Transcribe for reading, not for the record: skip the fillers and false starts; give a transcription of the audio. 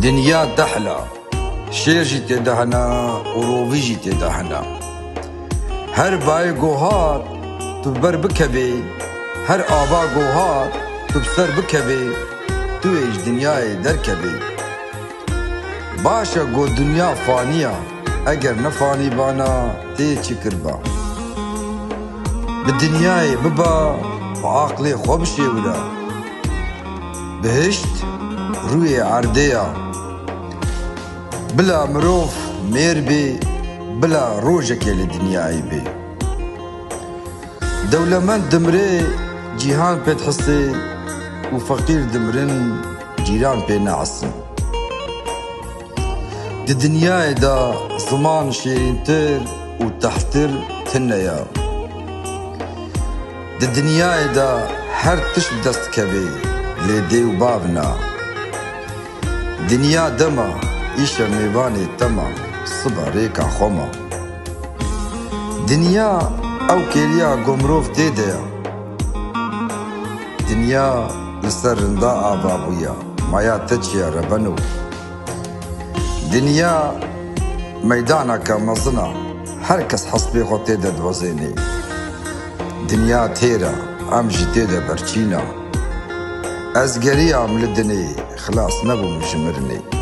دنیا دحلا شیر جی تدهنا و رووی جی تدهنا هر بای گوهات تو بر بکبی هر آبا گوهات تو بسر بکبی تو ایش دنیای در کبی باشا گو دنیا فانیه اگر نفانی بانا تی چکر با به دنیای ببا و عقل خوب شیولا بهشت روی عرده بلا مروف میر بی بلا روجك لدنیای بی دولمند دمره جیهان پی تحسی و فقیر دمرن جیران پی نعسن دی دنیای دا زمان شیرین تر و تحتر تنیا دی دنیای دا هر تش دست کبی لیدی و بابنا دنیا دما ایشا میوانی تما صبح ریکا خوما دنیا او کلیا گمروف دیده دنیا لسر رندا آبابویا مایا تچیا ربنو دنیا میدانا کا مزنا هر کس حسبی خود تیده دوزینی دنیا تیرا ام جی تیده برچینا از گری ام لدنی خلاص نبو مجمرنی